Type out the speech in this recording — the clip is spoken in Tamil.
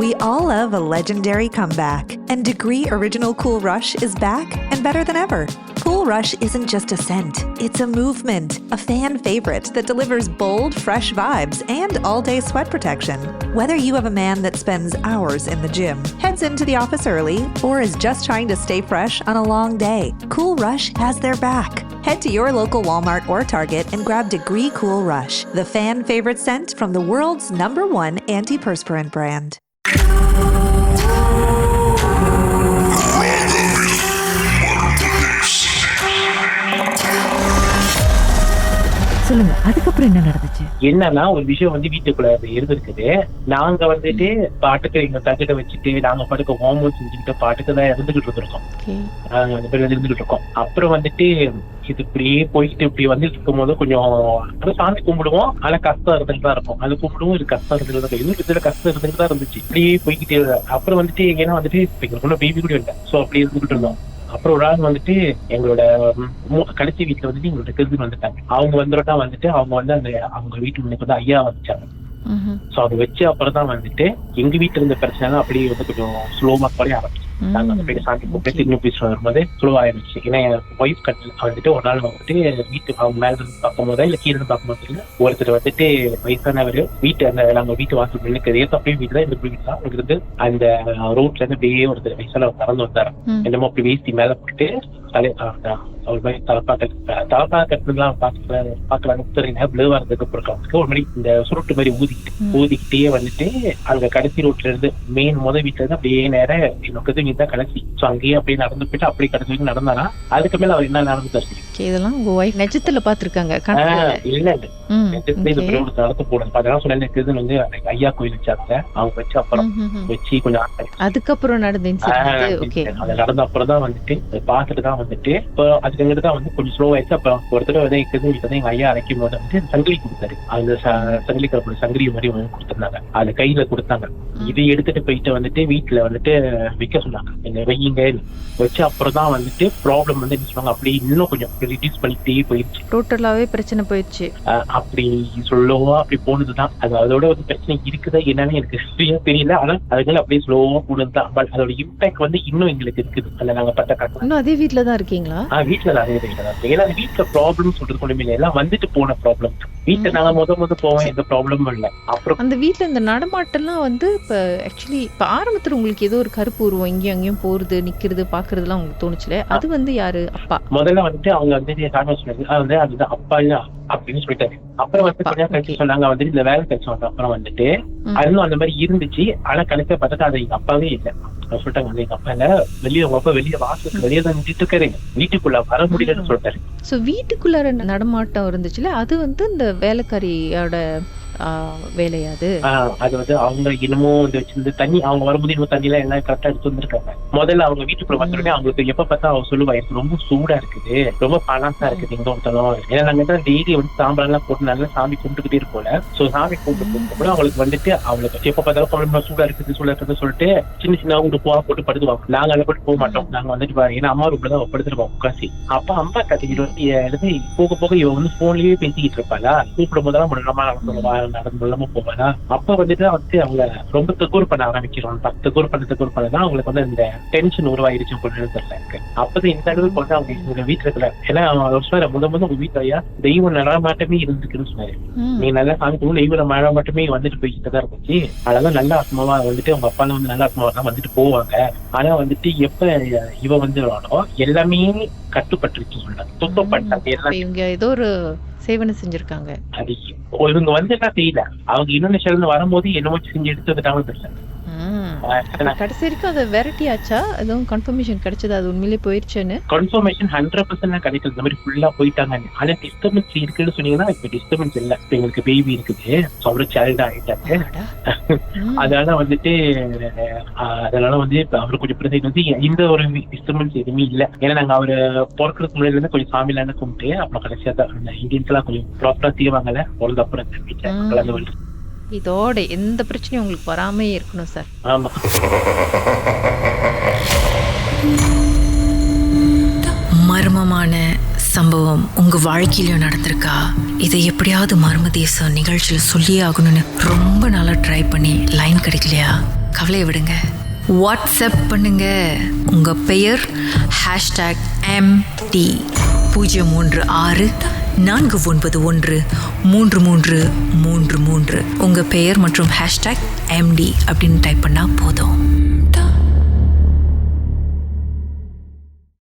We all love a legendary comeback, and Degree Original Cool Rush is back and better than ever. Cool Rush isn't just a scent, it's a movement, a fan favorite that delivers bold, fresh vibes and all-day sweat protection. Whether you have a man that spends hours in the gym, heads into the office early, or is just trying to stay fresh on a long day, Cool Rush has their back. Head to your local Walmart or Target and grab Degree Cool Rush, the fan favorite scent from the world's #1 antiperspirant brand. சொல்லுங்க, அதுக்கப்புறம் என்ன நடந்துச்சு? என்னன்னா ஒரு விஷயம் வீட்டுக்குள்ள இருந்திருக்குது. நாங்க பாட்டுக்கு எங்க தங்கிட்ட வச்சுட்டு நாங்க பாட்டுக்கு ஹோம்ஒர்க் செஞ்சுக்கிட்டு பாட்டுக்கு தான் இருந்துகிட்டு இருந்திருக்கோம். அந்த பேர் இருந்துகிட்டு இருக்கோம். அப்புறம் இது இப்படியே போயிட்டு இப்படி இருக்கும் போது கொஞ்சம் சாமி கும்பிடுவோம். ஆனா கஷ்டம் இருந்துட்டு தான் இருக்கும். அது கும்பிடுவோம், இது கஷ்டம் இருந்துட்டு தான் இருக்கும். இதுல கஷ்டம் இருந்துட்டு தான் இருந்துச்சு. இப்படியே போய்கிட்டே அப்புறம் எங்கன்னா எங்களுக்குள்ள பேபி கூட இல்லை. சோ அப்படி இருந்துகிட்டு இருந்தோம். அப்புறம் ஒரு ஆள் எங்களோட கடைசி வீட்டுல எங்களோட கெருது வந்துட்டாங்க. அவங்க வந்துட்டா அவங்க அந்த அவங்க வீட்டு முன்னுக்கு ஐயா வந்துச்சாங்க. சோ அதை வச்சு அப்புறம் தான் எங்க வீட்டுல இருந்த பிரச்சனை அப்படியே கொஞ்சம் ஸ்லோவா குறைய ஆரம்பிச்சு. நாங்க அந்த போய் சாமி கூப்பிட்டு இன்னும் பேச வரும்போது ஸ்லோவா ஆயிடுச்சு. ஏன்னா என் ஒய்ஃப் கட்டில் ஒரு நாள் வீட்டுக்கு அவங்க மேல இருந்து பார்க்கும் போதா இல்ல கீழே இருந்து பார்க்கும் போது ஒருத்தர் வயசானவர் நாங்க வீட்டு வாசல் நினைக்கிறது அப்படியே வீட்டுல இந்த வீட்டு தான் இருந்து அந்த ரோட்ல இருந்து அப்படியே ஒருத்தர் வயசானவர் நடந்து வந்தாரு. என்னமோ அப்படி வேஸ்டி மேல போட்டு அவர் மாதிரி தலப்பா கட்டுலாம் பாக்கலாங்க ஒரு மணி இந்த சுருட்டு மாதிரி ஊதிக்கிட்டே அங்க கடைசி ரோட்ல இருந்து மெயின் வீட்டுல இருந்து அப்படியே நேரம் என்னோட தான் கடைசி. சோ அங்கேயே அப்படியே நடந்து போயிட்டு அப்படியே கடைசி வரைக்கும் நடந்தானா அதுக்கு மேல அவர் என்ன நடந்து இதெல்லாம் உங்க வைஃப் நெஜத்துல பாத்துருக்காங்க? இல்ல நடத்த போடுது. அதெல்லாம் சொன்ன ஐயா கோயில் வச்சாங்க. அவங்க வச்சு அப்புறம் வச்சு கொஞ்சம் அதுக்கப்புறம் நடந்த அது நடந்த அப்புறம் தான் பாத்துட்டு தான் அதுக்கு எங்கிட்ட தான் கொஞ்சம் ஸ்லோ ஆயிடுச்சு. அப்புறம் ஒருத்தர் எங்க ஐயா அரைக்கும் போது சங்கிலி கொடுத்தாரு. அந்த சங்கிலி சங்கிலி மாதிரி கொடுத்திருந்தாங்க. அது கையில கொடுத்தாங்க. இதை எடுத்துட்டு போயிட்டு வீட்டுல வைக்க சொன்னாங்க. என்ன வையுங்க வச்சு அப்புறம் தான் ப்ராப்ளம் சொன்னாங்க. அப்படி இன்னும் கொஞ்சம் ரிடியூஸ் பண்ணிட்டே போயிடுச்சு. டோட்டலாவே பிரச்சனை போயிடுச்சு. அப்படி சொல்லவா அப்படி போனதுதான். அது அதோட பிரச்சனை இருக்குதா என்னன்னு எனக்கு சரியா தெரியல. ஆனா அதுக்கு அப்படியே ஸ்லோவா போனதுதான். பட் அதோட இம்பாக்ட் இன்னும் எங்களுக்கு இருக்குது. அதுல நாங்க பட்ட காரணம் அதே வீட்டுல தான் இருக்கீங்களா? வீட்டுல தான் அதே வீட்டுல தான். ஏன்னா வீட்டுல ப்ராப்ளம் சொல்றது கொண்டு எல்லாம் போன ப்ராப்ளம். வீட்டுல நாங்க முத போவோம், எந்த ப்ராப்ளமும் இல்ல. அப்புறம் அந்த வீட்டுல இந்த நடமாட்டம்லாம் இப்ப ஆக்சுவலி இப்ப ஆரம்பத்துல உங்களுக்கு ஏதோ ஒரு கருப்பு உருவம் இங்கேயும் அங்கேயும் போறது நிக்கிறது பாக்குறதுலாம் உங்களுக்கு தோணுச்சுல, அது யாரு? அப்பா முதல்ல அவங்க சொன்னாங்க அதுதான் அப்பா இல்ல அப்படின்னு சொல்லிட்டாரு. அப்புறம் கொஞ்சம் கழிச்சு சொன்னாங்க இந்த வேலை கழிச்சு வந்த அப்புறம் அதுவும் அந்த மாதிரி இருந்துச்சு. ஆனா கடைசியா பார்த்தா அது எங்க அப்பாவே இல்லை. சொல்லிட்டாங்க எங்க அப்பா இல்ல, வெளியே உங்க அப்பா வெளியே வாசலுக்கு வெளியே தான் நின்றுட்டு இருக்காரு, வீட்டுக்குள்ள வர முடியலன்னு சொல்லிட்டாரு. சோ வீட்டுக்குள்ளார நடமாட்டம் இருந்துச்சுல, அது இந்த வேலைக்காரியோட வேலையாது. அது அவங்க இன்னமும் வச்சிருந்து தண்ணி அவங்க வரும்போது இன்னும் தண்ணி எல்லாம் எல்லாம் கரெக்டா எடுத்து வந்திருக்காங்க. முதல்ல அவங்க வீட்டுக்குள்ள வந்தோடனே அவங்களுக்கு எப்ப பார்த்தா அவங்க சொல்லுவா எனக்கு ரொம்ப சூடா இருக்குது, ரொம்ப பணசா இருக்குது இங்க ஒருத்தனும். ஏன்னா நாங்க டெய்லி சாம்பார் எல்லாம் போட்டு நல்லா சாமி கும்பிட்டுக்கிட்டே இருப்போம்ல. சோ சாமி கும்பிட்டு கூட அவங்களுக்கு அவங்களுக்கு எப்ப பார்த்தாலும் குழம்பு சூடா இருக்குது சொல்லிட்டு சின்ன சின்ன அவங்க போவா போட்டு படுத்துவாங்க. நாங்க அதை போட்டு போக மாட்டோம். நாங்க ஏன்னா அம்மா ரூப்ல தான் படுத்துருவோம் உட்காசி. அப்ப அம்மா கத்திக்கிட்டு போக போக இவ போன்லயே பேசிக்கிட்டு இருப்பாளா, கூப்பிடும் போதெல்லாம் நடந்து போவாளா. அப்ப அவங்க ரொம்ப தக்கூர் பண்ண ஆரம்பிக்கிறோம். தக்கூர் பண்ணதான் அவங்களுக்கு இந்த டென்ஷன் உருவாயிருச்சு தெரியல. அப்பதான் இந்த அளவுக்கு அவங்க எங்க வீட்டுல இருக்கல. ஏன்னா சொன்னாரு முத உங்க வீட்டு ஐயா தெய்வ நடமாட்டமே இருந்துக்குன்னு சொன்னாரு. நீ நல்லா சாமி தெய்வ நடமாட்டமே போய்கிட்டு தான் இருந்துச்சு. அதெல்லாம் நல்ல ஆத்மாவா அவங்க அப்பா நல்ல ஆத்மாவா தான் போவாங்க. ஆனா எப்ப இவ எல்லாமே கட்டுப்பட்டுருச்சு சொல்றாங்க. துக்கப்பட்டாங்க எல்லாம் ஏதோ ஒரு சேவனை செஞ்சிருக்காங்க. அது இவங்க தெரியல. அவங்க இந்தோனேஷியால வரும்போது என்னமோ செஞ்சு எடுத்து வந்துட்டாங்க தெரியல. கடைசி வரைக்கும் அதை வெரைட்டி ஆச்சா? எதுவும் கன்ஃபர்மேஷன் கிடைச்சது அது உண்மையிலே போயிருச்சுன்னு? கன்ஃபர்மேஷன் 100% கிடைச்சது. இந்த மாதிரி ஃபுல்லா போயிட்டாங்க. ஆனா டிஸ்டர்பன்ஸ் இருக்குன்னு சொன்னீங்கன்னா இப்ப டிஸ்டர்பன்ஸ் இல்ல. இப்ப எங்களுக்கு பேபி இருக்குது, அவரு சைல்ட் ஆயிட்டாரு. அதனால அதனால அவரு கொஞ்சம் பிரச்சனை இந்த ஒரு டிஸ்டர்பன்ஸ் எதுவுமே இல்ல. ஏன்னா நாங்க அவரு பிறக்கிறதுக்கு முன்னாடி இருந்து கொஞ்சம் சாமியில கும்பிட்டு அப்புறம் கடைசியா தான் இந்தியன்ஸ் எல்லாம் கொஞ்சம் ப்ராப்பரா செய்வாங்கல்ல. பிறந்த அப்புறம் இதோட எந்த பிரச்சனையும் உங்களுக்கு வராமே இருக்கணும் சார். ஆமா. மர்மமான சம்பவம் உங்க வாழ்க்கையிலும் நடந்திருக்கா? இதை எப்படியாவது மர்ம தேசம் நிகழ்ச்சியில சொல்லியே ஆகணும்னு ரொம்ப நாளா ட்ரை பண்ணி லைன் கிடைக்கலையா? கவலையை விடுங்க. வாட்ஸ்அப் பண்ணுங்க. உங்க பெயர் #MD 036-491-3333. உங்க பெயர் மற்றும் #MD அப்படின்னு டைப் பண்ணா போதும்.